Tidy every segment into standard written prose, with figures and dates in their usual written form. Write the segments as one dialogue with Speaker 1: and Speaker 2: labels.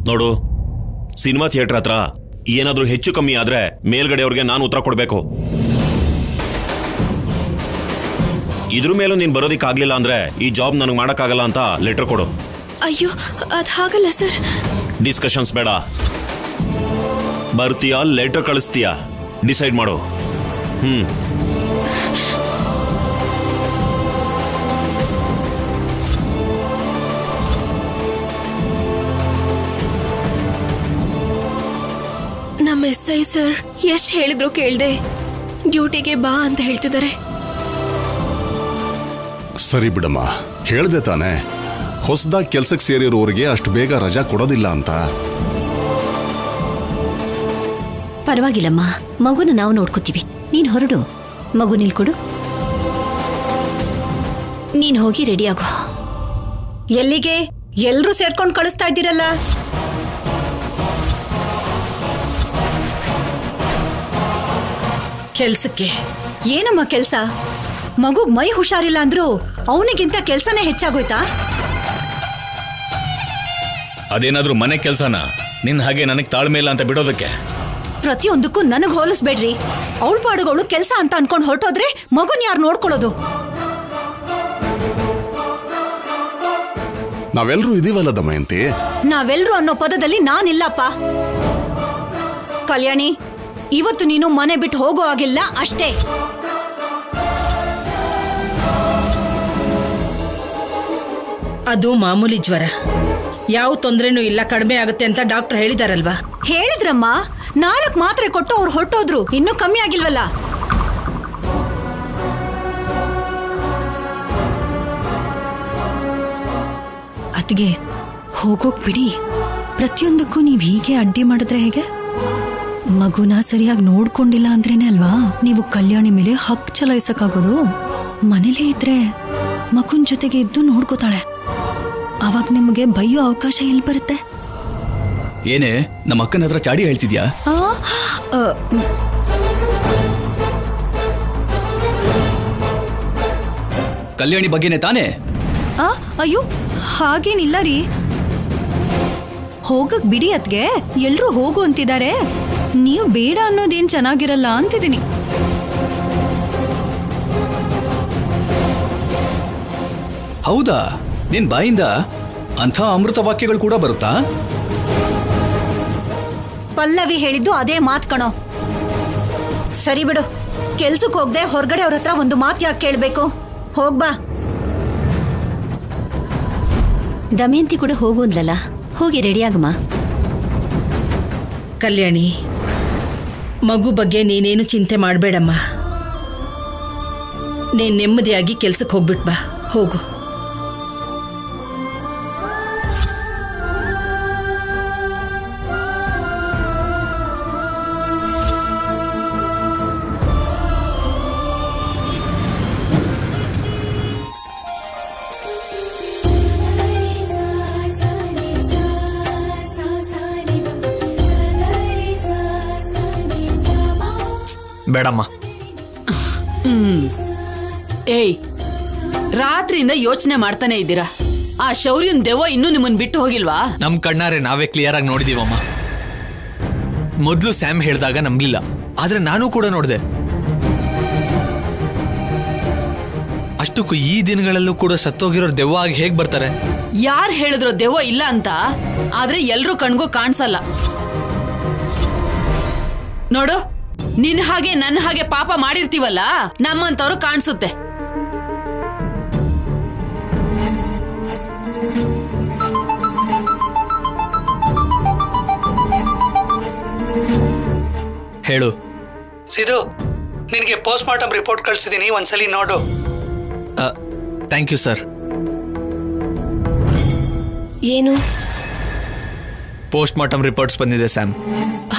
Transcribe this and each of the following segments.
Speaker 1: ನೋಡು, cinema theatre ಹತ್ರ ಏನಾದ್ರೂ ಹೆಚ್ಚು ಕಮ್ಮಿ ಆದ್ರೆ ಮೇಲ್ಗಡೆಯವ್ರಿಗೆ ನಾನು ಉತ್ತರ ಕೊಡ್ಬೇಕು. ಇದ್ರ ಮೇಲೂ ನೀನ್ ಬರೋದಿಕ್ಕಾಗ್ಲಿಲ್ಲ ಅಂದ್ರೆ ಈ ಜಾಬ್ ನನಗೆ ಮಾಡಕ್ಕಾಗಲ್ಲ ಅಂತ ಲೆಟರ್ ಕೊಡು.
Speaker 2: ಅಯ್ಯೋ, ಅದ್ ಹಾಗಲ್ಲ ಸರ್.
Speaker 1: ಡಿಸ್ಕಷನ್ಸ್ ಬೇಡ. ಬರ್ತೀಯಾ ಲೆಟರ್ ಕಳಿಸ್ತೀಯಾ ಡಿಸೈಡ್ ಮಾಡು.
Speaker 2: ನಮ್ಮ SI ಸರ್ ಎಷ್ಟ್ ಹೇಳಿದ್ರು ಕೇಳ್ದೆ ಡ್ಯೂಟಿಗೆ ಬಾ ಅಂತ ಹೇಳ್ತಿದ್ದಾರೆ.
Speaker 3: ಸರಿ ಬಿಡಮ್ಮ, ಹೇಳ್ದೆ ತಾನೆ ಹೊಸದಾಗಿ ಕೆಲ್ಸಕ್ಕೆ ಸೇರಿರೋರಿಗೆ ಅಷ್ಟು ಬೇಗ ರಜಾ ಕೊಡೋದಿಲ್ಲ ಅಂತ.
Speaker 4: ಪರವಾಗಿಲ್ಲಮ್ಮ, ಮಗುನ ನಾವು ನೋಡ್ಕೋತೀವಿ. ನೀನ್ ಹೊರಡು, ಮಗು ನಿಲ್ಕೊಡು. ನೀನ್ ಹೋಗಿ ರೆಡಿ ಆಗೋ.
Speaker 5: ಎಲ್ಲಿಗೆ? ಎಲ್ರೂ ಸೇರ್ಕೊಂಡು ಕಳಿಸ್ತಾ ಇದ್ದೀರಲ್ಲ. ಕೆಲ್ಸಕ್ಕೆ ಏನಮ್ಮ ಕೆಲ್ಸ? ಮಗುಗ್ ಮೈ ಹುಷಾರಿಲ್ಲ ಅಂದ್ರು ಅವನಿಗಿಂತ ಕೆಲ್ಸನೇ ಹೆಚ್ಚಾಗೋಯ್ತಾ?
Speaker 6: ಅದೇನಾದ್ರೂ ಮನೆ ಕೆಲ್ಸನ ನಿನ್ ಹಾಗೆ ನನಗ್ ತಾಳ್ಮೆ ಇಲ್ಲ ಅಂತ ಬಿಡೋದಕ್ಕೆ?
Speaker 5: ಪ್ರತಿಯೊಂದಕ್ಕೂ ನನಗ್ ಹೋಲಿಸ್ಬೇಡ್ರಿ. ಅವಳ ಪಾಡುಗಳು ಕೆಲ್ಸ ಅಂತ ಅನ್ಕೊಂಡ್ ಹೊರಟೋದ್ರೆ ಮಗುನ್ ಯಾರು ನೋಡ್ಕೊಳ್ಳೋದು?
Speaker 3: ನಾವೆಲ್ಲರೂ ಇದೀವಲ್ಲ ದಮಯಂತಿ.
Speaker 5: ನಾವೆಲ್ರೂ ಅನ್ನೋ ಪದದಲ್ಲಿ ನಾನಿಲ್ಲಪ್ಪ. ಕಲ್ಯಾಣಿ, ಇವತ್ತು ನೀನು ಮನೆ ಬಿಟ್ಟು ಹೋಗೋ ಆಗಿಲ್ಲ ಅಷ್ಟೇ.
Speaker 7: ಅದು ಮಾಮೂಲಿ ಜ್ವರ, ಯಾವ ತೊಂದ್ರೆನೂ ಇಲ್ಲ, ಕಡಿಮೆ ಆಗುತ್ತೆ ಅಂತ ಡಾಕ್ಟರ್ ಹೇಳಿದಾರಲ್ವಾ?
Speaker 5: ಹೇಳಿದ್ರಮ್ಮ, 4 ಮಾತ್ರೆ ಕೊಟ್ಟು ಅವ್ರು ಹೊರಟೋದ್ರು, ಇನ್ನೂ ಕಮ್ಮಿ ಆಗಿಲ್ವಲ್ಲ.
Speaker 8: ಅದ್ಗೆ ಹೋಗೋಕ್ ಬಿಡಿ. ಪ್ರತಿಯೊಂದಕ್ಕೂ ನೀವ್ ಹೀಗೆ ಅಡ್ಡಿ ಮಾಡಿದ್ರೆ ಹೇಗೆ? ಮಗುನ ಸರಿಯಾಗಿ ನೋಡ್ಕೊಂಡಿಲ್ಲ ಅಂದ್ರೇನೆ ಅಲ್ವಾ ನೀವು ಕಲ್ಯಾಣಿ ಮೇಲೆ ಹಕ್ ಚಲಾಯಿಸಕ್ಕಾಗೋದು. ಮನೇಲೇ ಇದ್ರೆ ಮಗುನ್ ಜೊತೆಗೆ ಇದ್ದು ನೋಡ್ಕೋತಾಳೆ. ಅವಾಗ ನಿಮ್ಗೆ ಬೈಯೋ ಅವಕಾಶ ಎಲ್ಲಿ ಬರುತ್ತೆ?
Speaker 6: ಏನೇ ನಮ್ಮ ಅಕ್ಕನ ಹತ್ರ ಚಾಡಿ ಹೇಳ್ತಿದ್ಯಾ? ಕಲ್ಯಾಣಿ ಬಗ್ಗೆನೆ ತಾನೇ?
Speaker 8: ಅಯ್ಯೋ, ಹಾಗೇನಿಲ್ಲ ರೀ. ಹೋಗಕ್ ಬಿಡಿ ಅತ್ಗೆ, ಎಲ್ರೂ ಹೋಗು ಅಂತಿದ್ದಾರೆ. ನೀವು ಬೇಡ ಅನ್ನೋದೇನ್ ಚೆನ್ನಾಗಿರಲ್ಲ ಅಂತಿದ್ದೀನಿ.
Speaker 6: ಹೌದಾ? ನಿನ್ ಬಾಯಿಂದ ಅಂಥ ಅಮೃತ ವಾಕ್ಯಗಳು ಕೂಡ ಬರುತ್ತಾ?
Speaker 5: ಪಲ್ಲವಿ ಹೇಳಿದ್ದು ಅದೇ ಮಾತ್ ಕಣೋ. ಸರಿ ಬಿಡು, ಕೆಲ್ಸಕ್ಕೆ ಹೋಗದೆ ಹೊರಗಡೆ ಅವ್ರ ಹತ್ರ ಒಂದು ಮಾತು ಯಾಕೆ ಕೇಳ್ಬೇಕು? ಹೋಗ್ಬಾ.
Speaker 4: ದಮಯಂತಿ ಕೂಡ ಹೋಗು ಅಂದ್ಲಲ್ಲ, ಹೋಗಿ ರೆಡಿಯಾಗಮ್ಮ.
Speaker 7: ಕಲ್ಯಾಣಿ, ಮಗು ಬಗ್ಗೆ ನೀನೇನು ಚಿಂತೆ ಮಾಡಬೇಡಮ್ಮ. ನೀನ್ ನೆಮ್ಮದಿಯಾಗಿ ಕೆಲ್ಸಕ್ಕೆ ಹೋಗ್ಬಿಟ್ ಬಾ. ಹೋಗು.
Speaker 9: ಬೇಡಮ್ಮ.
Speaker 10: ಏಯ್, ರಾತ್ರಿಯಿಂದ ಯೋಚನೆ ಮಾಡ್ತಾನೆ ಇದ್ದೀರಾ? ಆ ಶೌರ್ಯನ್ ದೆವ್ವ ಇನ್ನೂ ನಿಮ್ಮನ್ ಬಿಟ್ಟು ಹೋಗಿಲ್ವಾ?
Speaker 9: ನಮ್ ಕಣ್ಣಾರೆ ನಾವೇ ಕ್ಲಿಯರ್ ಆಗಿ ನೋಡಿದೀವಮ್ಮ. ಮೊದ್ಲು ಸ್ಯಾಮ್ ಹೇಳಿದಾಗ ನಂಬಲಿಲ್ಲ, ಆದ್ರೆ ನಾನು ಕೂಡ ನೋಡಿದೆ. ಅಷ್ಟಕ್ಕೂ ಈ ದಿನಗಳಲ್ಲೂ ಕೂಡ ಸತ್ತೋಗಿರೋರು ದೆವ್ವ ಆಗಿ ಹೇಗ್ ಬರ್ತಾರೆ?
Speaker 10: ಯಾರು ಹೇಳಿದ್ರು ದೆವ್ವ ಇಲ್ಲ ಅಂತ? ಆದ್ರೆ ಎಲ್ರೂ ಕಣ್ಗೂ ಕಾಣಿಸಲ್ಲ. ನೋಡು, ನಿನ್ ಹಾಗೆ ನನ್ನ ಹಾಗೆ ಪಾಪ ಮಾಡಿರ್ತೀವಲ್ಲ, ನಮ್ಮಂತವ್ರು ಕಾಣಿಸುತ್ತೆ.
Speaker 9: ಹೇಳು.
Speaker 11: ಸಿದು, ನಿನಗೆ ಪೋಸ್ಟ್ ಮಾರ್ಟಮ್ ರಿಪೋರ್ಟ್ ಕಳಿಸಿದೀನಿ, ಒಂದ್ಸಲಿ ನೋಡು.
Speaker 9: Thank you sir.
Speaker 2: ಏನು?
Speaker 9: ಪೋಸ್ಟ್ ಮಾರ್ಟಮ್ ರಿಪೋರ್ಟ್ಸ್ ಬಂದಿದೆ ಸ್ಯಾಮ್.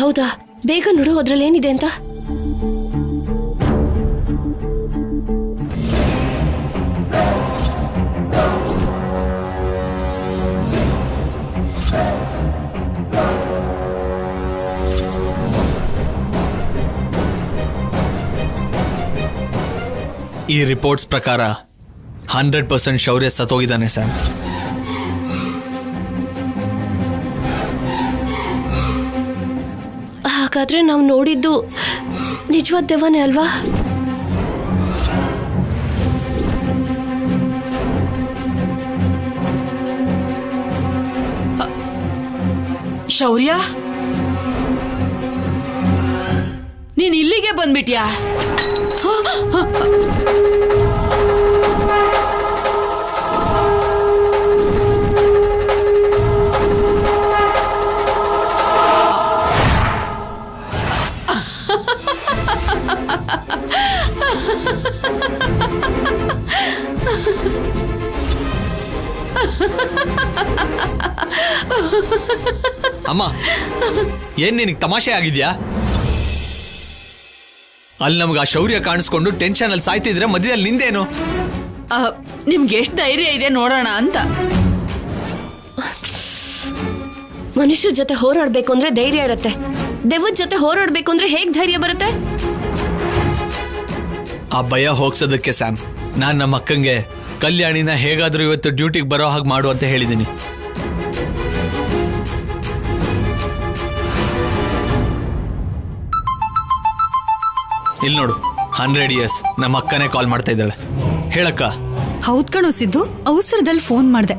Speaker 2: ಹೌದಾ? ಬೇಗ ನೋಡು, ಅದ್ರಲ್ಲಿ ಏನಿದೆ ಅಂತ.
Speaker 9: ಈ ರಿಪೋರ್ಟ್ಸ್ ಪ್ರಕಾರ 100% ಶೌರ್ಯ ಸತ್ತೋಗಿದ್ದಾನೆ ಸ್ಯಾಮ್.
Speaker 2: ಹಾಗಾದ್ರೆ ನಾವು ನೋಡಿದ್ದು ನಿಜವಾದ ದೆವ್ವನೇ ಅಲ್ವಾ?
Speaker 10: ಶೌರ್ಯ, ನೀನ್ ಇಲ್ಲಿಗೆ ಬಂದ್ಬಿಟ್ಯಾ?
Speaker 9: ಅಮ್ಮ, ಏನ್ ನಿನಗೆ ತಮಾಷೆ ಆಗಿದ್ಯಾ? ಅಲ್ಲಿ ನಮ್ಗೆ ಆ ಶೌರ್ಯ ಕಾಣಿಸ್ಕೊಂಡು ಟೆನ್ಷನ್ ಅಲ್ಲಿ ಸಾಯ್ತಿದ್ರೆ ಮಧ್ಯದಲ್ಲಿ ನಿಂದೇನು?
Speaker 10: ನಿಮ್ಗೆ ಎಷ್ಟು ಧೈರ್ಯ ಇದೆ ನೋಡೋಣ ಅಂತ.
Speaker 2: ಮನುಷ್ಯರ ಜೊತೆ ಹೋರಾಡ್ಬೇಕು ಅಂದ್ರೆ ಧೈರ್ಯ ಇರುತ್ತೆ, ದೆವ್ವದ ಜೊತೆ ಹೋರಾಡ್ಬೇಕು ಅಂದ್ರೆ ಹೇಗ್ ಧೈರ್ಯ ಬರುತ್ತೆ?
Speaker 9: ಆ ಭಯ ಹೋಗ್ಸೋದಕ್ಕೆ ಸ್ಯಾಮ್ ನಾನ್ ನಮ್ಮ ಅಕ್ಕಂಗೆ ಕಲ್ಯಾಣಿನ ಹೇಗಾದ್ರೂ ಇವತ್ತು ಡ್ಯೂಟಿಗೆ ಬರೋ ಹಾಗೆ ಮಾಡು ಅಂತ ಹೇಳಿದ್ದೀನಿ. ಇಲ್ಲಿ ನೋಡು, 100 years ನಮ್ಮ ಅಕ್ಕನೇ ಕಾಲ್ ಮಾಡ್ತಾ ಇದ್ದಾಳೆ. ಹೇಳಕ್ಕ.
Speaker 8: ಹೌದ್ ಕಣೋ ಸಿದ್ದು, ಅವಸರದಲ್ಲಿ ಫೋನ್ ಮಾಡ್ದೆ.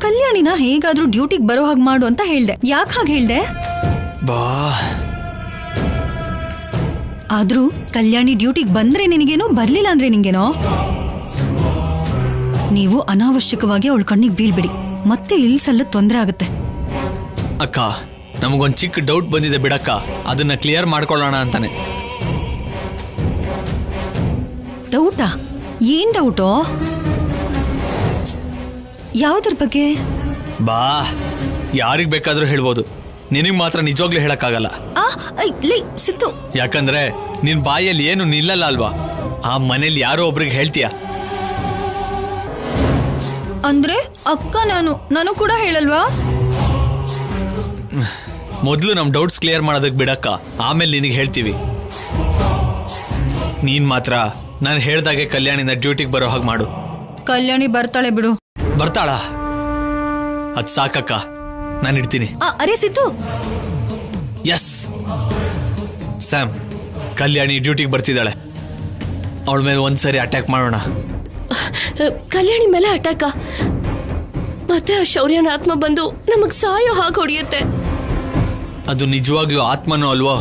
Speaker 8: ಕಲ್ಯಾಣಿನ ಹೇಗಾದ್ರೂ ಡ್ಯೂಟಿಗೆ ಬರೋ ಹಾಗೆ ಮಾಡು ಅಂತ ಹೇಳ್ದೆ. ಯಾಕೆ ಹಾಗೆ ಹೇಳ್ದೆ?
Speaker 9: ಬಾ,
Speaker 8: ಆದ್ರೂ ಕಲ್ಯಾಣಿ ಡ್ಯೂಟಿಗೆ ಬಂದ್ರೆ ನಿನಗೇನೋ, ಬರ್ಲಿಲ್ಲ ಅಂದ್ರೆ ನಿಂಗೇನೋ. ನೀವು ಅನಾವಶ್ಯಕವಾಗಿ ಅವಳ ಕಣ್ಣಿಗೆ ಬೀಳ್ಬಿಡಿ, ಮತ್ತೆ ಇಲ್ಸಲ್ಲ ತೊಂದರೆ ಆಗುತ್ತೆ.
Speaker 9: ಅಕ್ಕ, ನಮಗೊಂದು ಚಿಕ್ಕ ಡೌಟ್ ಬಂದಿದೆ ಬಿಡಕ್ಕ, ಅದನ್ನ ಕ್ಲಿಯರ್ ಮಾಡ್ಕೊಳ್ಳೋಣ ಅಂತಾನೆ.
Speaker 8: ಡೌಟಾ? ಏನ್ ಡೌಟೋ? ಯಾವುದ್ರ ಬಗ್ಗೆ?
Speaker 9: ಬಾ, ಯಾರಿಗ್ ಬೇಕಾದ್ರೂ ಹೇಳ್ಬೋದು, ನಿನಗ್ ಮಾತ್ರ ನಿಜವಾಗ್ಲೂ ಹೇಳಕ್ಕಾಗಲ್ಲ.
Speaker 8: ಸಿತ್ತು,
Speaker 9: ಯಾಕಂದ್ರೆ ನಿನ್ ಬಾಯಲ್ಲಿ ಏನು ನಿಲ್ಲಲ್ಲ ಅಲ್ವಾ? ಆ ಮನೇಲಿ ಯಾರೋ ಒಬ್ರಿಗೆ ಹೇಳ್ತೀಯ
Speaker 8: ಅಂದ್ರೆ ಅಕ್ಕ ನಾನು ಕೂಡ ಹೇಳಲ್ವಾ?
Speaker 9: ಮೊದಲು ನಮ್ ಡೌಟ್ಸ್ ಕ್ಲಿಯರ್ ಮಾಡೋದಕ್ಕೆ ಬಿಡಕ್ಕ, ಆಮೇಲೆ ನಿನಗೆ ಹೇಳ್ತೀವಿ. ನೀನ್ ಮಾತ್ರ ನಾನು ಹೇಳ್ದಾಗೆ ಕಲ್ಯಾಣಿನ ಡ್ಯೂಟಿಗೆ ಬರೋ ಹಾಗೆ ಮಾಡು.
Speaker 8: ಕಲ್ಯಾಣಿ ಬರ್ತಾಳೆ ಬಿಡು.
Speaker 9: ಬರ್ತಾಳ? ಅದ್ ಸಾಕಕ್ಕ, ನಾನು ಇಡ್ತೀನಿ.
Speaker 8: ಅರೆ ಸಿದ್ದು.
Speaker 9: ಎಸ್ ಸ್ಯಾಮ್, ಕಲ್ಯಾಣಿ ಡ್ಯೂಟಿಗೆ ಬರ್ತಿದ್ದಾಳೆ. ಅವಳ ಮೇಲೆ ಒಂದ್ಸರಿ ಅಟ್ಯಾಕ್ ಮಾಡೋಣ.
Speaker 2: ಕಲ್ಯಾಣಿ ಮೇಲೆ ಅಟ್ಯಾಕ? ಮತ್ತೆ ಆ ಶೌರ್ಯನ ಆತ್ಮ ಬಂದು ನಮಗ್ ಸಾಯೋ ಹಾಗೆ ಹೊಡೆಯುತ್ತೆ.
Speaker 9: ಅದು ನಿಜವಾಗ್ಲೂ ಆತ್ಮನೋ ಅಲ್ವೋ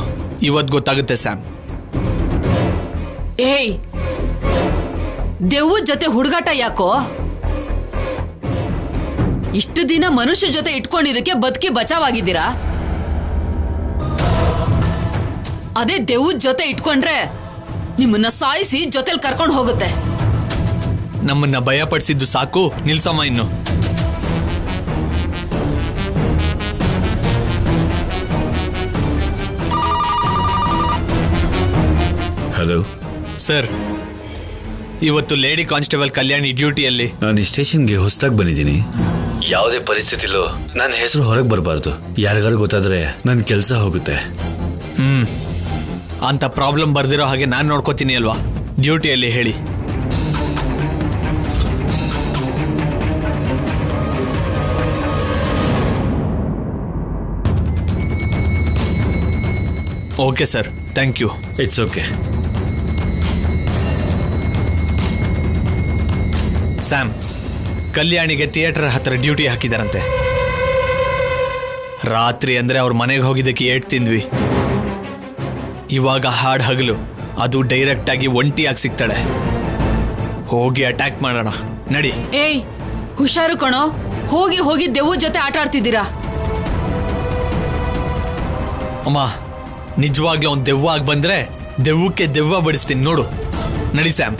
Speaker 9: ಇವತ್ತು ಗೊತ್ತಾಗುತ್ತೆ ಸ್ಯಾಮ್.
Speaker 10: ಏಯ್, ದೆವ್ವದ ಜೊತೆ ಹುಡುಗಾಟ ಯಾಕೋ? ಇಷ್ಟು ದಿನ ಮನುಷ್ಯ ಜೊತೆ ಇಟ್ಕೊಂಡಿದ್ದಕ್ಕೆ ಬದುಕಿ ಬಚಾವಾಗಿದ್ದೀರಾ. ಅದೇ ದೆವ್ವದ ಜೊತೆ ಇಟ್ಕೊಂಡ್ರೆ ನಿಮ್ಮನ್ನ ಸಾಯಿಸಿ ಜೊತೆಲಿ ಕರ್ಕೊಂಡು ಹೋಗುತ್ತೆ.
Speaker 9: ನಮ್ಮನ್ನ ಭಯ ಪಡಿಸಿದ್ದು ಸಾಕು, ನಿಲ್ಸಮ್ಮ ಇನ್ನು.
Speaker 12: ಹಲೋ
Speaker 9: ಸರ್, ಇವತ್ತು ಲೇಡಿ ಕಾನ್ಸ್ಟೇಬಲ್ ಕಲ್ಯಾಣಿ ಡ್ಯೂಟಿಯಲ್ಲಿ.
Speaker 12: ನಾನು ಈ ಸ್ಟೇಷನ್ಗೆ ಹೊಸದಾಗಿ ಬಂದಿದ್ದೀನಿ. ಯಾವುದೇ ಪರಿಸ್ಥಿತಿಲೂ ನನ್ನ ಹೆಸರು ಹೊರಗೆ ಬರಬಾರ್ದು. ಯಾರಿಗಾರು ಗೊತ್ತಾದ್ರೆ ನನ್ನ ಕೆಲಸ ಹೋಗುತ್ತೆ.
Speaker 9: ಅಂತ ಪ್ರಾಬ್ಲಮ್ ಬರ್ದಿರೋ ಹಾಗೆ ನಾನು ನೋಡ್ಕೋತೀನಿ ಅಲ್ವಾ ಡ್ಯೂಟಿಯಲ್ಲಿ, ಹೇಳಿ. Okay sir, thank you.
Speaker 12: It's okay.
Speaker 9: Sam, ಕಲ್ಯಾಣಿಗೆ ಥಿಯೇಟರ್ ಹತ್ರ ಡ್ಯೂಟಿ ಹಾಕಿದಾರಂತೆ. ರಾತ್ರಿ ಅಂದ್ರೆ ಅವ್ರ ಮನೆಗೆ ಹೋಗಿದ್ದಕ್ಕೆ ಏಟ್ ತಿಂದ್ವಿ. ಇವಾಗ ಹಾಡ್ ಹಗಲು, ಅದು ಡೈರೆಕ್ಟ್ ಆಗಿ ಒಂಟಿಯಾಗಿ ಸಿಗ್ತಾಳೆ. ಹೋಗಿ ಅಟ್ಯಾಕ್ ಮಾಡೋಣ, ನಡಿ.
Speaker 10: ಏಯ್, ಹುಷಾರು ಕಣೋ, ಹೋಗಿ ಹೋಗಿ ದೆವ್ವ ಜೊತೆ ಆಟ ಆಡ್ತಿದ್ದೀರಾ.
Speaker 9: ಅಮ್ಮ, ನಿಜವಾಗ್ಲೂ ಅವ್ನು ದೆವ್ವ ಆಗಿ ಬಂದ್ರೆ ದೆವ್ವಕ್ಕೆ ದೆವ್ವ ಬಡಿಸ್ತೀನಿ ನೋಡು. ನಡಿ ಸ್ಯಾಮ್.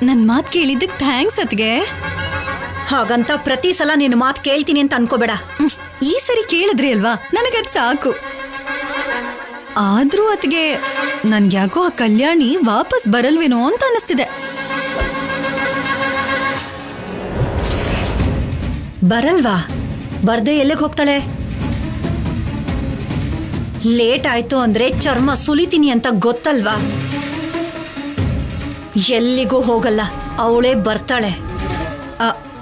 Speaker 8: ನನ್ ಮಾತ್ ಕೇಳಿದ್ದಕ್ಕೆ ಥ್ಯಾಂಕ್ಸ್ ಅತ್ಗೆ.
Speaker 5: ಹಾಗಂತ ಪ್ರತಿ ಸಲ ನಿನ್ನ ಮಾತು ಕೇಳ್ತೀನಿ ಅಂತ ಅನ್ಕೋಬೇಡ.
Speaker 8: ಈ ಸರಿ ಕೇಳಿದ್ರಿ ಅಲ್ವಾ, ನನಗದ್ ಸಾಕು. ಆದ್ರೂ ಅತ್ಗೆ ನನ್ಗ್ಯಾಕೋ ಆ ಕಲ್ಯಾಣಿ ವಾಪಸ್ ಬರಲ್ವೇನೋ ಅಂತ ಅನಿಸ್ತಿದೆ.
Speaker 5: ಬರಲ್ವಾ? ಬರ್ದೆ ಎಲ್ಲಿಗೆ ಹೋಗ್ತಾಳೆ? ಲೇಟ್ ಆಯ್ತು ಅಂದ್ರೆ ಚರ್ಮ ಸುಲಿತೀನಿ ಅಂತ ಗೊತ್ತಲ್ವಾ? ಎಲ್ಲಿಗೂ ಹೋಗಲ್ಲ, ಅವಳೇ ಬರ್ತಾಳೆ.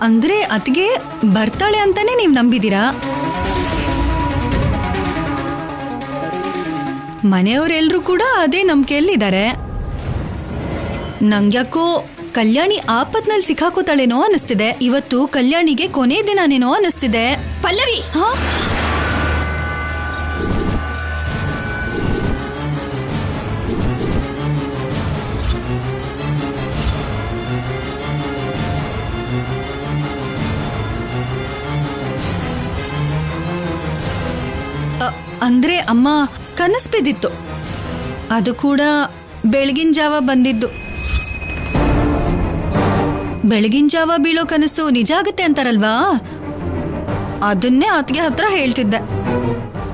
Speaker 8: ಅಂದ್ರೆ ಅತ್ಗೆ ಬರ್ತಾಳೆ ಅಂತಾನೆ ನೀವ್ ನಂಬಿದೀರಾ? ಮನೆಯವರೆಲ್ಲರೂ ಕೂಡ ಅದೇ ನಂಬಿಕೆಯಲ್ಲಿದ್ದಾರೆ. ನಂಗ್ಯಾಕೋ ಕಲ್ಯಾಣಿ ಆಪತ್ನಲ್ಲಿ ಸಿಕ್ಕಾಕೋತಾಳೇನೋ ಅನಿಸ್ತಿದೆ. ಇವತ್ತು ಕಲ್ಯಾಣಿಗೆ ಕೊನೆ ದಿನನೇನೋ ಅನಿಸ್ತಿದೆ.
Speaker 2: ಪಲ್ಲವಿ,
Speaker 8: ಅಂದ್ರೆ ಅಮ್ಮ ಕನಸು ಬಿದ್ದಿತ್ತು, ಅದು ಕೂಡ ಬೆಳಗಿನ ಜಾವ ಬಂದಿದ್ದು. ಬೆಳಗಿನ ಜಾವ ಬೀಳೋ ಕನಸು ನಿಜ ಆಗುತ್ತೆ ಅಂತಾರಲ್ವಾ, ಅದನ್ನೇ ಅತ್ಗೆ ಹತ್ರ ಹೇಳ್ತಿದ್ದೆ.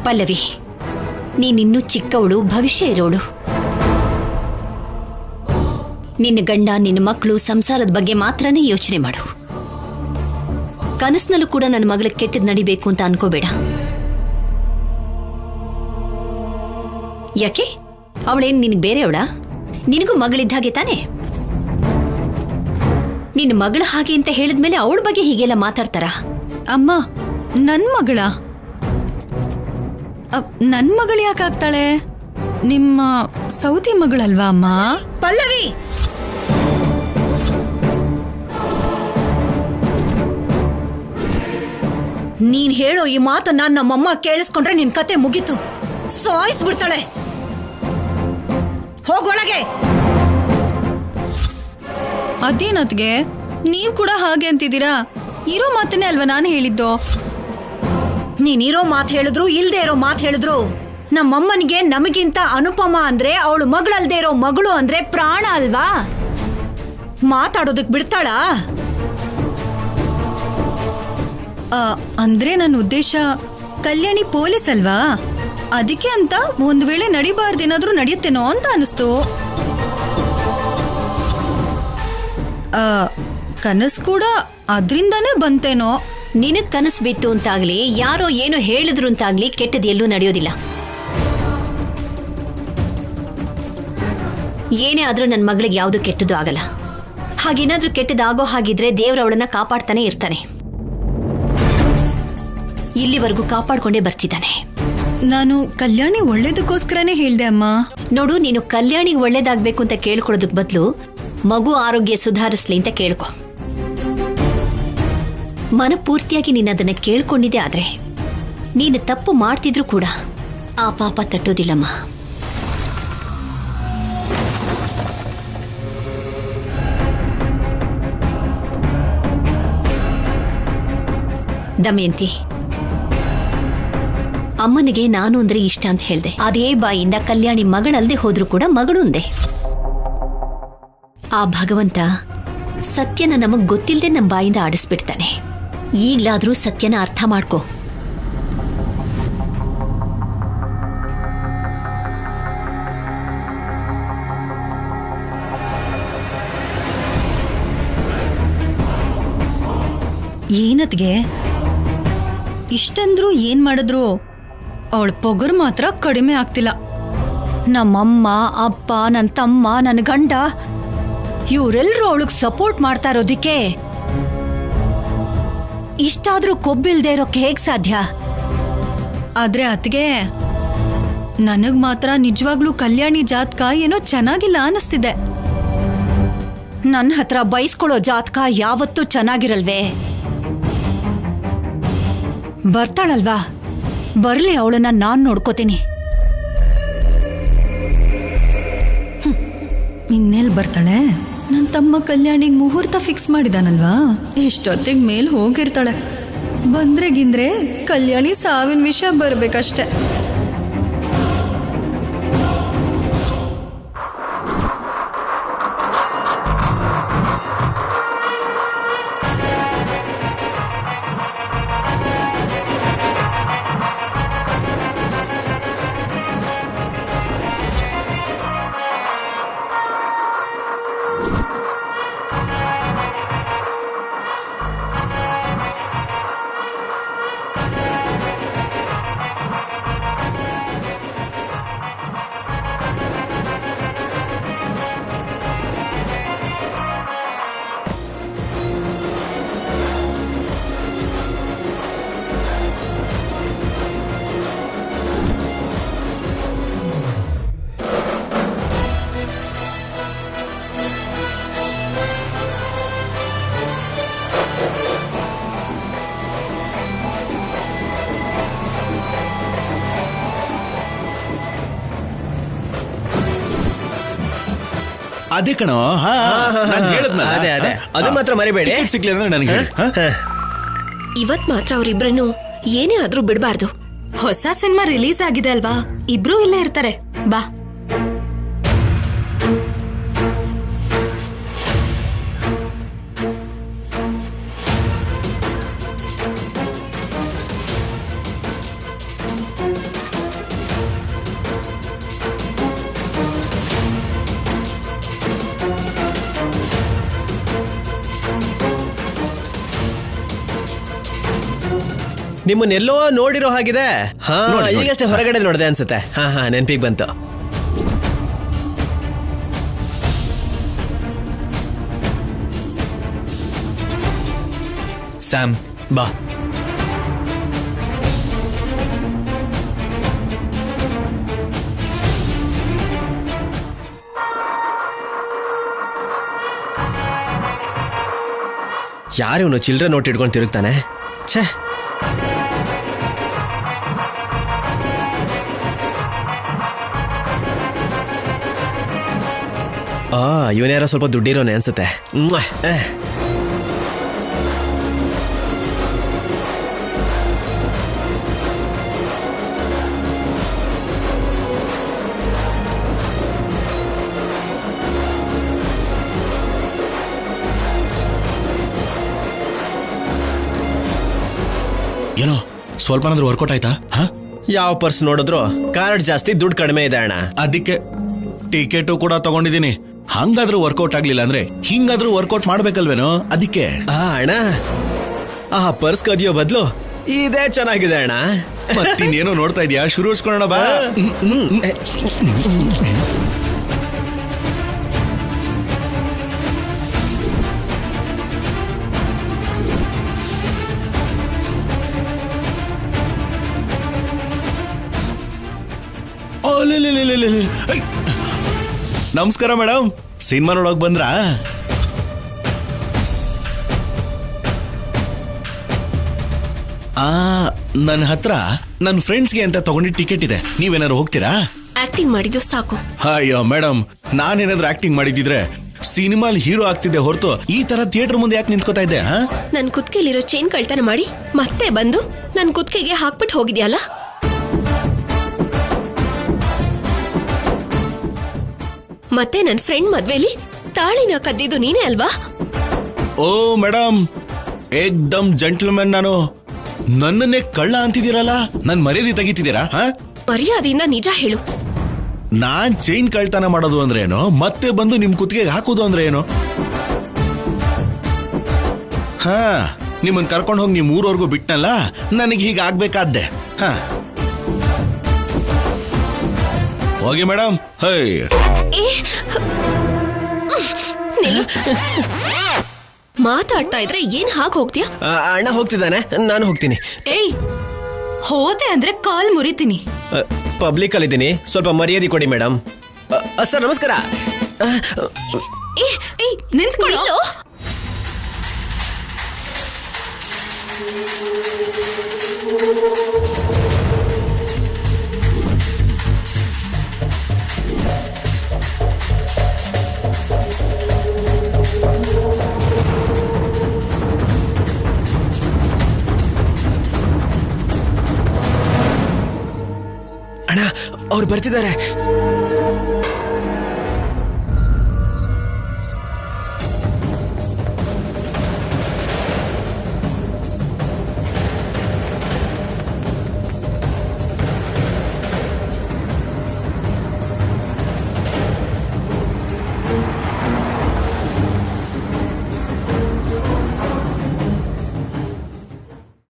Speaker 4: ಪಲ್ಲವಿ, ನೀನಿನ್ನೂ ಚಿಕ್ಕವಳು, ಭವಿಷ್ಯ ಇರೋಳು. ನಿನ್ನ ಗಂಡ, ನಿನ್ನ ಮಕ್ಕಳು, ಸಂಸಾರದ ಬಗ್ಗೆ ಮಾತ್ರನೇ ಯೋಚನೆ ಮಾಡು. ಕನಸಿನಲ್ಲೂ ಕೂಡ ನನ್ನ ಮಗಳಿಗೆ ಕೆಟ್ಟದ್ ನಡಿಬೇಕು ಅಂತ ಅನ್ಕೋಬೇಡ. ಯಾಕೆ? ಅವಳೇನು ನಿನಗೆ ಬೇರೆಯವಳ? ನಿನಗೂ ಮಗಳಿದ್ದ ಹಾಗೆ ತಾನೆ? ನಿನ್ನ ಮಗಳ ಹಾಗೆ ಅಂತ ಹೇಳಿದ್ಮೇಲೆ ಅವಳ ಬಗ್ಗೆ ಹೀಗೆಲ್ಲ ಮಾತಾಡ್ತಾರ?
Speaker 8: ಅಮ್ಮ, ನನ್ ಮಗಳ? ನನ್ ಮಗಳು ಯಾಕಾಗ್ತಾಳೆ? ನಿಮ್ಮ ಸೌತಿ ಮಗಳಲ್ವಾ ಅಮ್ಮ?
Speaker 5: ಪಲ್ಲವಿ, ನೀನ್ ಹೇಳೋ ಈ ಮಾತನ್ನ ನಮ್ಮಮ್ಮ ಕೇಳಿಸ್ಕೊಂಡ್ರೆ ನಿನ್ ಕತೆ ಮುಗೀತು. ಸಾಯಿಸ್ಬಿಡ್ತಾಳೆ. ಹೋಗೊಳಗೆ.
Speaker 8: ಅದೇನತ್ಗೆ ನೀವ್ ಕೂಡ ಹಾಗೆ ಅಂತಿದ್ದೀರಾ? ಇರೋ ಮಾತನ್ನೇ ಅಲ್ವಾ ನಾನು ಹೇಳಿದ್ದು.
Speaker 5: ನೀನಿರೋ ಮಾತು ಹೇಳಿದ್ರು, ಇಲ್ದೇ ಇರೋ ಮಾತು ಹೇಳಿದ್ರು, ನಮ್ಮಮ್ಮನಿಗೆ ನಮಗಿಂತ ಅನುಪಮ ಅಂದ್ರೆ ಅವಳು ಮಗಳಲ್ದೇ ಇರೋ ಮಗಳು ಅಂದ್ರೆ ಪ್ರಾಣ ಅಲ್ವಾ? ಮಾತಾಡೋದಕ್ ಬಿಡ್ತಾಳಾ?
Speaker 8: ಅಂದ್ರೆ ನನ್ನ ಉದ್ದೇಶ ಕಲ್ಯಾಣಿ ಪೊಲೀಸ್ ಅಲ್ವಾ, ಅದಕ್ಕೆ ಅಂತ ಒಂದ್ ವೇಳೆ ನಡಿಬಾರ್ದೇನಾದ್ರೂ ನಡೆಯುತ್ತೇನೋ ಅಂತ ಅನಿಸ್ತು. ಕನಸು ಕೂಡ ಅದ್ರಿಂದಾನೇ ಬಂತೇನೋ.
Speaker 4: ನಿನಗ್ ಕನಸು ಬಿತ್ತು ಅಂತಾಗ್ಲಿ, ಯಾರೋ ಏನೋ ಹೇಳಿದ್ರು ಅಂತಾಗ್ಲಿ ಕೆಟ್ಟದ್ ಎಲ್ಲೂ ನಡೆಯೋದಿಲ್ಲ. ಏನೇ ಆದ್ರೂ ನನ್ನ ಮಗಳಿಗೆ ಯಾವುದು ಕೆಟ್ಟದ್ದು ಆಗಲ್ಲ. ಹಾಗೇನಾದ್ರೂ ಕೆಟ್ಟದಾಗೋ ಹಾಗಿದ್ರೆ ದೇವ್ರ ಅವಳನ್ನ ಕಾಪಾಡ್ತಾನೆ ಇರ್ತಾನೆ. ಇಲ್ಲಿವರೆಗೂ ಕಾಪಾಡ್ಕೊಂಡೇ ಬರ್ತಿದ್ದಾನೆ.
Speaker 8: ನಾನು ಕಲ್ಯಾಣಿ ಒಳ್ಳೇದಕ್ಕೋಸ್ಕರನೇ ಹೇಳ್ದೆ ಅಮ್ಮ.
Speaker 4: ನೋಡು, ನೀನು ಕಲ್ಯಾಣಿಗೆ ಒಳ್ಳೇದಾಗ್ಬೇಕು ಅಂತ ಕೇಳ್ಕೊಡೋದಕ್ ಬದಲು ಮಗು ಆರೋಗ್ಯ ಸುಧಾರಿಸ್ಲಿ ಅಂತ ಕೇಳ್ಕೊ. ಮನಪೂರ್ತಿಯಾಗಿ ನೀನು ಅದನ್ನ ಕೇಳ್ಕೊಂಡಿದ್ದೆ ಆದ್ರೆ ನೀನು ತಪ್ಪು ಮಾಡ್ತಿದ್ರು ಕೂಡ ಆ ಪಾಪ ತಟ್ಟೋದಿಲ್ಲಮ್ಮ. ದಮಯಂತಿ, ಅಮ್ಮನಿಗೆ ನಾನು ಅಂದ್ರೆ ಇಷ್ಟ ಅಂತ ಹೇಳ್ದೆ. ಅದೇ ಬಾಯಿಂದ ಕಲ್ಯಾಣಿ ಮಗಳಲ್ದೆ ಹೋದ್ರೂ ಕೂಡ ಮಗಳು ಅಂದೆ. ಆ ಭಗವಂತ ಸತ್ಯನ ನಮಗ್ ಗೊತ್ತಿಲ್ಲದೆ ನಮ್ಮ ಬಾಯಿಂದ ಆಡಿಸ್ಬಿಡ್ತಾನೆ. ಈಗ್ಲಾದ್ರೂ ಸತ್ಯನ ಅರ್ಥ ಮಾಡ್ಕೋ.
Speaker 8: ಏನತ್ಗೆ ಇಷ್ಟಂದ್ರು ಏನ್ ಮಾಡಿದ್ರು ಅವಳ ಪೊಗರು ಮಾತ್ರ ಕಡಿಮೆ ಆಗ್ತಿಲ್ಲ.
Speaker 5: ನಮ್ಮಮ್ಮ, ಅಪ್ಪ, ನನ್ನ ತಮ್ಮ, ನನ್ನ ಗಂಡ ಇವರೆಲ್ಲರೂ ಅವಳಿಗೆ ಸಪೋರ್ಟ್ ಮಾಡ್ತಾ ಇರೋದಿಕ್ಕೆ ಇಷ್ಟಾದ್ರೂ ಕೊಬ್ಬಿಲ್ದೇ ಇರೋಕೆ ಹೇಗ್ ಸಾಧ್ಯ?
Speaker 8: ಆದ್ರೆ ಅತ್ಗೆ ನನಗ್ ಮಾತ್ರ ನಿಜವಾಗ್ಲೂ ಕಲ್ಯಾಣಿ ಜಾತಕ ಏನೋ ಚೆನ್ನಾಗಿಲ್ಲ ಅನಿಸ್ತಿದೆ.
Speaker 5: ನನ್ನ ಹತ್ರ ಬಯಸ್ಕೊಳ್ಳೋ ಜಾತಕ ಯಾವತ್ತೂ ಚೆನ್ನಾಗಿರಲ್ವೇ? ಬರ್ತಾಳಲ್ವಾ, ಬರ್ಲಿ, ಅವಳನ್ನ ನಾನ್ ನೋಡ್ಕೋತೀನಿ.
Speaker 8: ಇನ್ನೆಲ್ ಬರ್ತಾಳೆ? ನನ್ನ ತಮ್ಮ ಕಲ್ಯಾಣಿಗೆ ಮುಹೂರ್ತ ಫಿಕ್ಸ್ ಮಾಡಿದಾನಲ್ವಾ, ಇಷ್ಟೊತ್ತಿಗೆ ಮೇಲ್ ಹೋಗಿರ್ತಾಳೆ. ಬಂದ್ರೆ ಗಿಂದ್ರೆ ಕಲ್ಯಾಣಿ ಸಾವಿನ ವಿಷಯ ಬರ್ಬೇಕಷ್ಟೆ.
Speaker 13: ಅದೇ ಕಣೋ
Speaker 14: ಅದೇ ಅದೇ ಅದು ಮಾತ್ರ ಮರಿಬೇಡಿ.
Speaker 13: ಸಿಕ್ಲಿಲ್ಲ ಅಂದ್ರೆ ನನಗೆ ಹೇಳಿ.
Speaker 2: ಇವತ್ ಮಾತ್ರ ಅವ್ರಿಬ್ರನ್ನು ಏನೇ ಆದ್ರೂ ಬಿಡಬಾರ್ದು.
Speaker 15: ಹೊಸ ಸಿನಿಮಾ ರಿಲೀಸ್ ಆಗಿದೆ ಅಲ್ವಾ, ಇಬ್ರು ಇಲ್ಲೇ ಇರ್ತಾರೆ. ಬಾ.
Speaker 14: ನಿಮ್ಮನ್ನೆಲ್ಲೋ ನೋಡಿರೋ ಹಾಗಿದೆ. ಈಗಷ್ಟೇ ಹೊರಗಡೆ ನೋಡಿದೆ ಅನ್ಸುತ್ತೆ. ಹಾ ನೆನಪಿಗೆ ಬಂತು.
Speaker 9: ಸ್ಯಾಮ್ ಬಾ.
Speaker 14: ಯಾರು ಚಿಲ್ಡ್ರನ್ ನೋಟ್ ಇಟ್ಕೊಂಡು ತಿರುಗ್ತಾನೆ. ಛೇ, ಇವನ್ಯಾರೋ ಸ್ವಲ್ಪ ದುಡ್ಡಿರೋನೆ ಅನ್ಸುತ್ತೆ.
Speaker 13: ಏನೋ ಸ್ವಲ್ಪನಾದ್ರೂ ವರ್ಕೌಟ್ ಆಯ್ತಾ?
Speaker 14: ಯಾವ ಪರ್ಸ್ ನೋಡಿದ್ರು ಕಾರ್ಡ್ ಜಾಸ್ತಿ, ದುಡ್ಡು ಕಡಿಮೆ ಇದೆ ಅಣ್ಣ.
Speaker 13: ಅದಕ್ಕೆ ಟಿಕೆಟು ಕೂಡ ತಗೊಂಡಿದ್ದೀನಿ. ಹಂಗಾದ್ರೂ ವರ್ಕೌಟ್ ಆಗ್ಲಿಲ್ಲ ಅಂದ್ರೆ ಹಿಂಗಾದ್ರೂ ವರ್ಕೌಟ್ ಮಾಡ್ಬೇಕಲ್ವೇನೋ, ಅದಕ್ಕೆ.
Speaker 14: ಅಣ್ಣ, ಆ ಪರ್ಸ್ ಕದಿಯೋ ಬದಲು ಇದೇ ಚೆನ್ನಾಗಿದೆ ಅಣ್ಣ.
Speaker 13: ಮತ್ತಿನ್ನೇನೋ ನೋಡ್ತಾ ಇದೀಯಾ? ಶುರು ಹಚ್ಕೊಳ್ಳೋಣ ಬಾ. ನಮಸ್ಕಾರ ಮೇಡಮ್, ಸಿನಿಮಾ ನೋಡೋಕ್ ಬಂದ್ರಾ? ನನ್ನ ಹತ್ರ ನನ್ನ ಫ್ರೆಂಡ್ಸ್ಗೆ ಅಂತ ತಗೊಂಡಿದ್ದ ಟಿಕೆಟ್ ಇದೆ. ನೀವೇನಾದ್ರು ಹೋಗ್ತೀರಾ?
Speaker 2: ಆಕ್ಟಿಂಗ್ ಮಾಡಿದ್ದು ಸಾಕು.
Speaker 13: ಅಯ್ಯೋ ಮೇಡಮ್, ನಾನೇನಾದ್ರೂ ಆಕ್ಟಿಂಗ್ ಮಾಡಿದಿದ್ರೆ ಸಿನಿಮಾಲ್ ಹೀರೋ ಆಗ್ತಿದ್ದೆ ಹೊರತು ಈ ತರ ಥಿಯೇಟರ್ ಮುಂದೆ ಯಾಕೆ ನಿಂತ್ಕೋತಾ ಇದ್ದೆ?
Speaker 2: ನನ್ ಕುತ್ತಿಗೆಲಿರೋ ಚೈನ್ ಕಳ್ತನ ಮಾಡಿ ಮತ್ತೆ ಬಂದು ನನ್ ಕುತ್ತಿಗೆಗೆ ಹಾಕ್ಬಿಟ್ಟು ಹೋಗಿದ್ಯಲ್ಲ. ಮತ್ತೆ ನನ್ ಫ್ರೆಂಡ್ ಮದ್ವೆಲಿ ತಾಳಿನ ಕದ್ದಿದ್ದು ನೀನೇ ಅಲ್ವಾ?
Speaker 13: ಓ ಮೇಡಮ್, ಏಕ್ದಮ್ ಜೆಂಟಲ್ಮನ್ ನಾನು. ನನ್ನನ್ನೇ ಕಳ್ಳ ಅಂತಿದ್ದೀರಲ್ಲ, ನನ್ ಮರ್ಯಾದೆ ತೆಗಿತಿದ್ದೀರಾ?
Speaker 2: ಮರ್ಯಾದೆಯಿಂದ ನಿಜ ಹೇಳು.
Speaker 13: ನಾನ್ ಚೈನ್ ಕಳ್ತನ ಮಾಡೋದು ಅಂದ್ರೆ ಏನು, ಮತ್ತೆ ಬಂದು ನಿಮ್ ಕುತ್ತಿಗೆಗೆ ಹಾಕೋದು ಅಂದ್ರೆ ಏನು? ನಿಮ್ಮನ್ ಕರ್ಕೊಂಡು ಹೋಗಿ ನಿಮ್ ಊರವರೆಗೂ ಬಿಟ್ನಲ್ಲ, ನನಗೆ ಹೀಗಾಗ್ಬೇಕಾದ್ದೆ. ಹೋಗಿ ಮೇಡಮ್.
Speaker 2: ಮಾತಾಡ್ತಾ ಇದ್ರೆ ಏನ್ ಹಾಗೆ ಹೋಗ್ತೀಯ?
Speaker 14: ಅಣ್ಣ ಹೋಗ್ತಿದ್ದಾನೆ, ನಾನು ಹೋಗ್ತೀನಿ.
Speaker 15: ಏಯ್, ಹೋದೆ ಅಂದ್ರೆ ಕಾಲ್ ಮುರಿತೀನಿ.
Speaker 14: ಪಬ್ಲಿಕ್ ಅಲ್ಲಿ ಇದ್ದೀನಿ, ಸ್ವಲ್ಪ ಮರ್ಯಾದೆ ಕೊಡಿ ಮೇಡಮ್. ಸರ್ ನಮಸ್ಕಾರ.
Speaker 15: ನಿಂತ್ಕೊಳ್ಳೋ.
Speaker 14: ಅಣ್ಣ, ಅವ್ರು ಬರ್ತಿದ್ದಾರೆ.